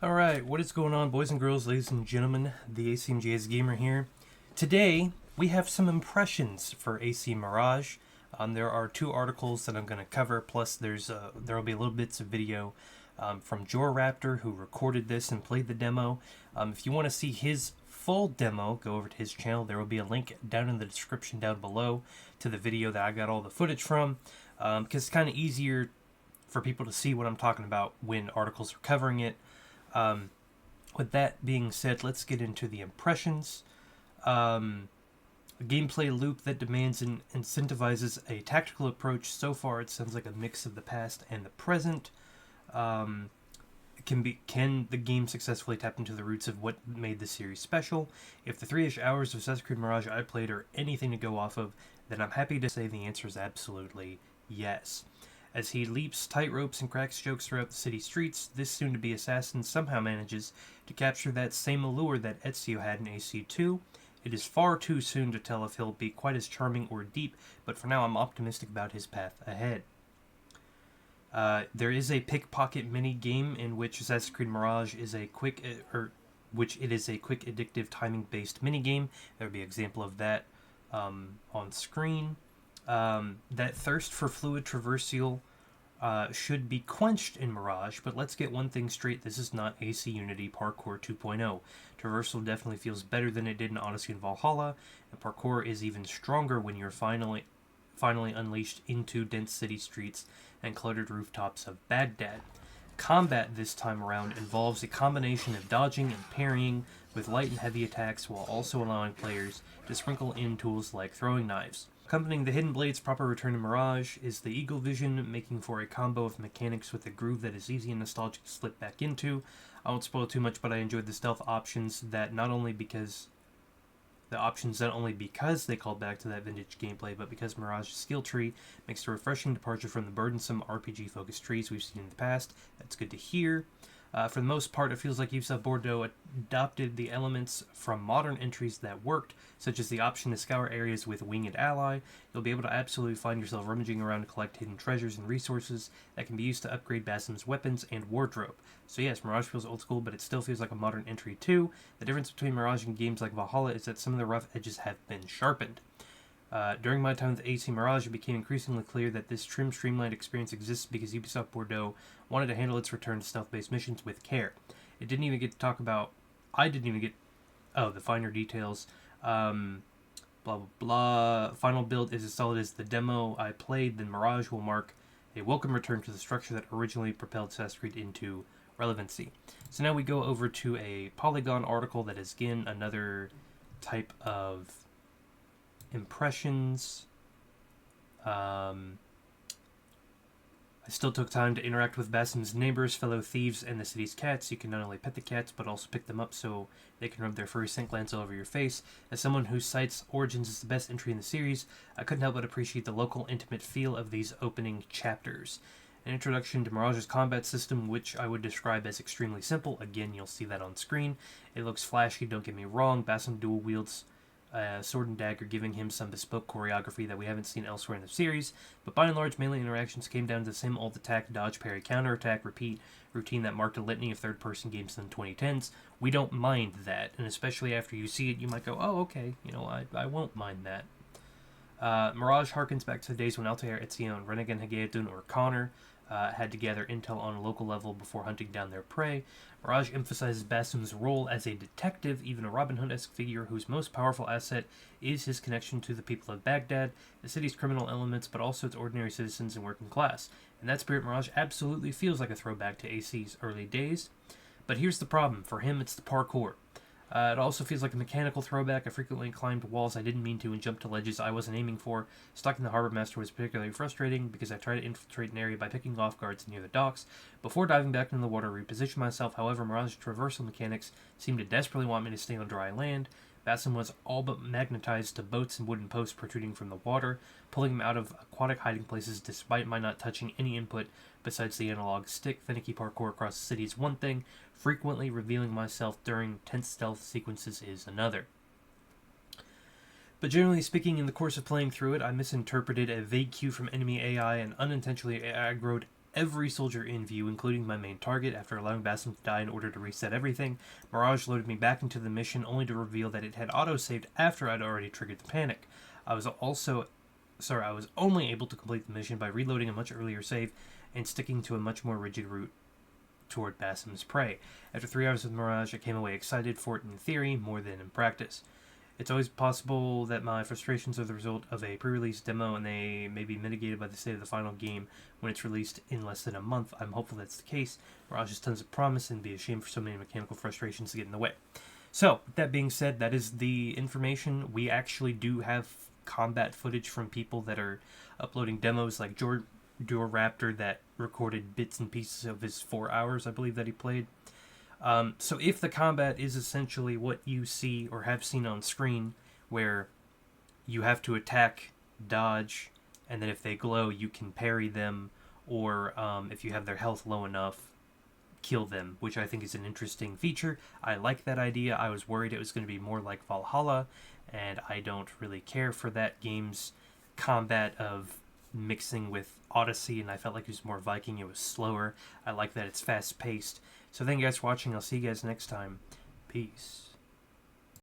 Alright, what is going on, boys and girls, ladies and gentlemen? The ACMJS Gamer here. Today, we have some impressions for AC Mirage. There are two articles that I'm going to cover, plus there will be a little bits of video from JorRaptor, who recorded this and played the demo. If you want to see his full demo, go over to his channel. There will be a link down in the description down below to the video that I got all the footage from, because it's kind of easier for people to see what I'm talking about when articles are covering it. With that being said, let's get into the impressions. A gameplay loop that demands and incentivizes a tactical approach. So far, it sounds like a mix of the past and the present. Can the game successfully tap into the roots of what made the series special? If the 3-ish hours of Assassin's Creed Mirage I played are anything to go off of, then I'm happy to say the answer is absolutely yes. As he leaps tightropes and cracks jokes throughout the city streets, this soon-to-be assassin somehow manages to capture that same allure that Ezio had in AC2. It is far too soon to tell if he'll be quite as charming or deep, but for now I'm optimistic about his path ahead. There is a pickpocket mini-game in which Assassin's Creed Mirage is a quick, addictive, timing-based mini-game. There will be an example of that on screen. That thirst for fluid traversal should be quenched in Mirage, but let's get one thing straight: this is not AC Unity Parkour 2.0. Traversal definitely feels better than it did in Odyssey and Valhalla, and parkour is even stronger when you're finally unleashed into dense city streets and cluttered rooftops of Baghdad. Combat this time around involves a combination of dodging and parrying with light and heavy attacks, while also allowing players to sprinkle in tools like throwing knives. Accompanying the Hidden Blade's proper return to Mirage is the Eagle Vision, making for a combo of mechanics with a groove that is easy and nostalgic to slip back into. I won't spoil too much, but I enjoyed the stealth options not only because they called back to that vintage gameplay, but because Mirage's skill tree makes a refreshing departure from the burdensome RPG-focused trees we've seen in the past. That's good to hear. For the most part, it feels like Ubisoft Bordeaux adopted the elements from modern entries that worked, such as the option to scour areas with Winged Ally. You'll be able to absolutely find yourself rummaging around to collect hidden treasures and resources that can be used to upgrade Basim's weapons and wardrobe. So yes, Mirage feels old school, but it still feels like a modern entry too. The difference between Mirage and games like Valhalla is that some of the rough edges have been sharpened. During my time with AC Mirage, it became increasingly clear that this streamlined experience exists because Ubisoft Bordeaux wanted to handle its return to stealth-based missions with care. I didn't even get the finer details. Blah, blah, blah. Final build is as solid as the demo I played, then Mirage will mark a welcome return to the structure that originally propelled Assassin's Creed into relevancy. So now we go over to a Polygon article that is, again, another type of impressions. I still took time to interact with Basim's neighbors, fellow thieves, and the city's cats. You can not only pet the cats, but also pick them up so they can rub their furry scent glands all over your face. As someone who cites Origins as the best entry in the series, I couldn't help but appreciate the local, intimate feel of these opening chapters. An introduction to Mirage's combat system, which I would describe as extremely simple. Again, you'll see that on screen. It looks flashy, don't get me wrong. Basim dual wields sword and dagger, giving him some bespoke choreography that we haven't seen elsewhere in the series, but by and large, melee interactions came down to the same old attack, dodge, parry, counterattack, repeat routine that marked a litany of third-person games in the 2010s. We don't mind that, and especially after you see it, you might go, oh, okay, I won't mind that. Mirage harkens back to the days when Altair, Ezio, and Renegade Hagedun or Connor had to gather intel on a local level before hunting down their prey. Mirage emphasizes Basim's role as a detective, even a Robin Hood-esque figure whose most powerful asset is his connection to the people of Baghdad, the city's criminal elements, but also its ordinary citizens and working class. In that spirit, Mirage absolutely feels like a throwback to AC's early days. But here's the problem. For him, it's the parkour. It also feels like a mechanical throwback. I frequently climbed walls I didn't mean to and jumped to ledges I wasn't aiming for. Stuck in the Harbor Master was particularly frustrating because I tried to infiltrate an area by picking off guards near the docks. Before diving back into the water, reposition myself. However, Mirage's traversal mechanics seemed to desperately want me to stay on dry land. Basim was all but magnetized to boats and wooden posts protruding from the water, pulling him out of aquatic hiding places despite my not touching any input besides the analog stick. Finicky parkour across the city is one thing, frequently revealing myself during tense stealth sequences is another. But generally speaking, in the course of playing through it, I misinterpreted a vague cue from enemy AI and unintentionally aggroed every soldier in view, including my main target, after allowing Basim to die in order to reset everything. Mirage loaded me back into the mission, only to reveal that it had auto-saved after I'd already triggered the panic. I was only able to complete the mission by reloading a much earlier save and sticking to a much more rigid route toward Basim's prey. After 3 hours with Mirage, I came away excited for it in theory more than in practice. It's always possible that my frustrations are the result of a pre-release demo and they may be mitigated by the state of the final game when it's released in less than a month. I'm hopeful that's the case. Mirage has tons of promise and it'd be a shame for so many mechanical frustrations to get in the way. So, with that being said, that is the information. We actually do have combat footage from people that are uploading demos, like JorRaptor that recorded bits and pieces of his 4 hours, I believe, that he played. So if the combat is essentially what you see or have seen on screen, where you have to attack, dodge, and then if they glow, you can parry them, or if you have their health low enough, kill them, which I think is an interesting feature. I like that idea. I was worried it was going to be more like Valhalla, and I don't really care for that game's combat of mixing with Odyssey, and I felt like it was more Viking. It was slower. I like that it's fast-paced. So thank you guys for watching. I'll see you guys next time. Peace.